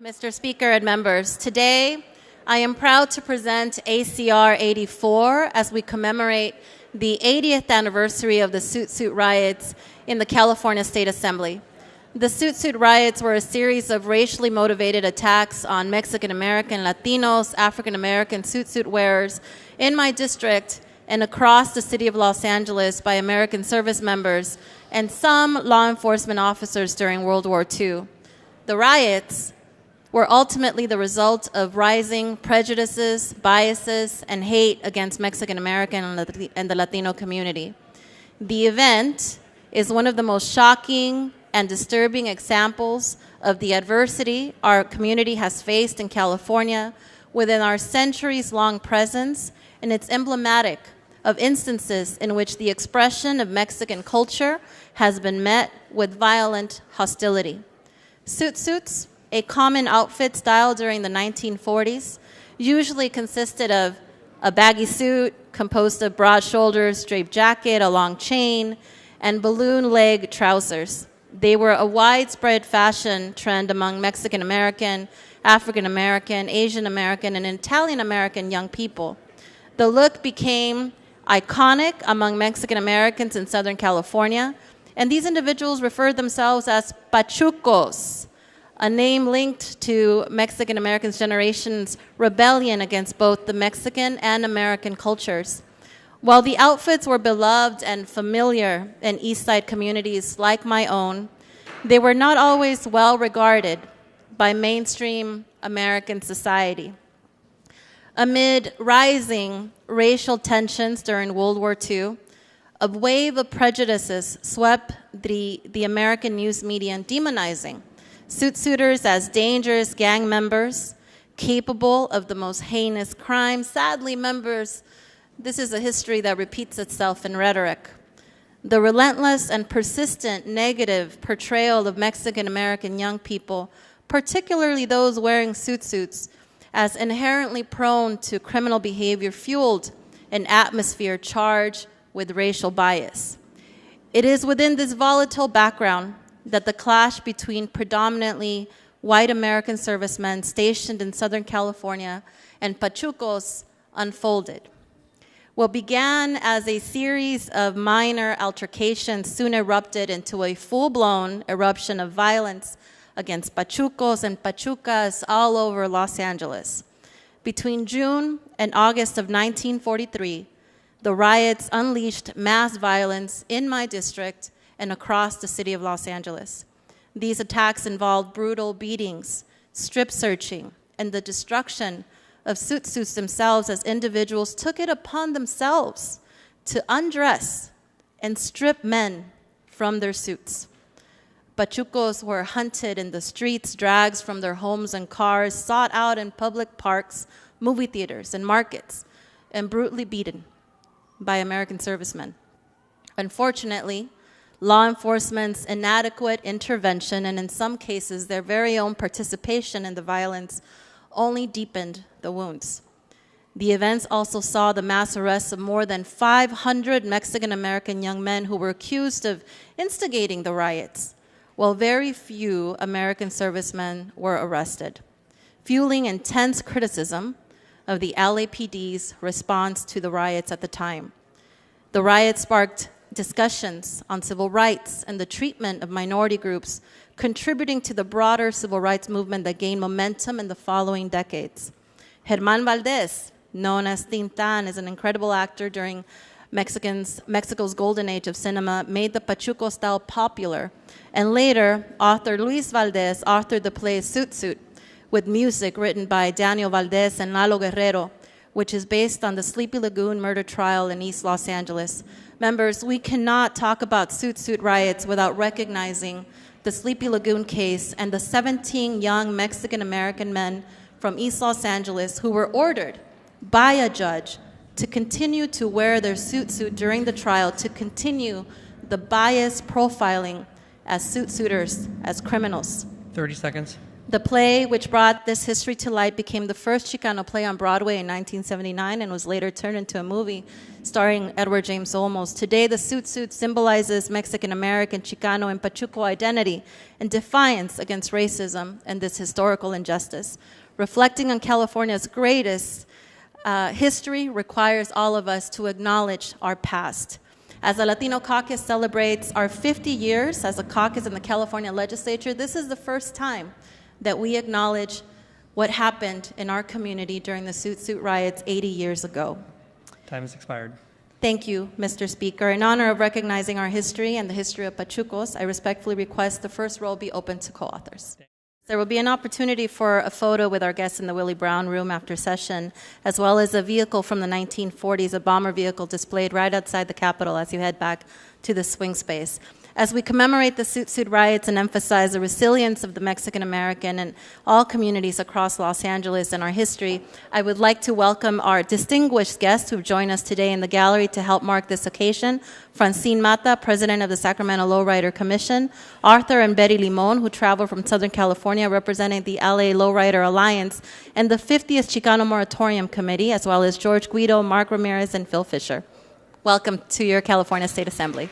Mr. Speaker and members, today I am proud to present ACR 84 as we commemorate the 80th anniversary of the Zoot riots in the California State Assembly. The Zoot riots were a series of racially motivated attacks on Mexican American, Latinos, African American suit wearers in my district and across the city of Los Angeles by American service members and some law enforcement officers during World War II. The riots were ultimately the result of rising prejudices, biases, and hate against Mexican American and the Latino community. The event is one of the most shocking and disturbing examples of the adversity our community has faced in California within our centuries-long presence, and it's emblematic of instances in which the expression of Mexican culture has been met with violent hostility. Suits, a common outfit style during the 1940s, usually consisted of a baggy suit composed of broad shoulders, draped jacket, a long chain, and balloon leg trousers. They were a widespread fashion trend among Mexican American, African American, Asian American, and Italian American young people. The look became iconic among Mexican Americans in Southern California, and these individuals referred themselves as pachucos, a name linked to Mexican Americans' generation's rebellion against both the Mexican and American cultures. While the outfits were beloved and familiar in East Side communities like my own, they were not always well regarded by mainstream American society. Amid rising racial tensions during World War II, a wave of prejudices swept the American news media, demonizing suiters as dangerous gang members, capable of the most heinous crimes. Sadly, members, this is a history that repeats itself in rhetoric. The relentless and persistent negative portrayal of Mexican American young people, particularly those wearing suits, as inherently prone to criminal behavior, fueled an atmosphere charged with racial bias. It is within this volatile background that the clash between predominantly white American servicemen stationed in Southern California and pachucos unfolded. What began as a series of minor altercations soon erupted into a full-blown eruption of violence against pachucos and pachucas all over Los Angeles. Between June and August of 1943, the riots unleashed mass violence in my district and across the city of Los Angeles. These attacks involved brutal beatings, strip searching, and the destruction of suits themselves as individuals took it upon themselves to undress and strip men from their suits. Pachucos were hunted in the streets, dragged from their homes and cars, sought out in public parks, movie theaters, and markets, and brutally beaten by American servicemen. Unfortunately, law enforcement's inadequate intervention, and in some cases their very own participation in the violence, only deepened the wounds. The events also saw the mass arrests of more than 500 Mexican American young men who were accused of instigating the riots, while very few American servicemen were arrested, fueling intense criticism of the LAPD's response to the riots at the time. The riots sparked discussions on civil rights and the treatment of minority groups, contributing to the broader civil rights movement that gained momentum in the following decades. Germán Valdez, known as Tintan, is an incredible actor during Mexico's golden age of cinema, made the Pachuco style popular. And later, author Luis Valdez authored the play Zoot, with music written by Daniel Valdez and Lalo Guerrero, which is based on the Sleepy Lagoon murder trial in East Los Angeles. Members, we cannot talk about Zoot riots without recognizing the Sleepy Lagoon case and the 17 young Mexican American men from East Los Angeles who were ordered by a judge to continue to wear their suit during the trial, to continue the bias profiling as suiters as criminals. 30 seconds. The play, which brought this history to light, became the first Chicano play on Broadway in 1979 and was later turned into a movie starring Edward James Olmos. Today, the Zoot Suit symbolizes Mexican-American, Chicano, and Pachuco identity and defiance against racism and this historical injustice. Reflecting on California's greatest history requires all of us to acknowledge our past. As the Latino Caucus celebrates our 50 years as a caucus in the California legislature, this is the first time that we acknowledge what happened in our community during the Zoot Suit riots 80 years ago. Time has expired. Thank you, Mr. Speaker. In honor of recognizing our history and the history of Pachucos, I respectfully request the first row be open to co-authors. There will be an opportunity for a photo with our guests in the Willie Brown room after session, as well as a vehicle from the 1940s, a bomber vehicle displayed right outside the Capitol as you head back to the swing space. As we commemorate the Zoot Suit riots and emphasize the resilience of the Mexican-American and all communities across Los Angeles and our history, I would like to welcome our distinguished guests who have joined us today in the gallery to help mark this occasion. Francine Mata, President of the Sacramento Lowrider Commission, Arthur and Betty Limon, who traveled from Southern California representing the LA Lowrider Alliance, and the 50th Chicano Moratorium Committee, as well as George Guido, Mark Ramirez, and Phil Fisher. Welcome to your California State Assembly.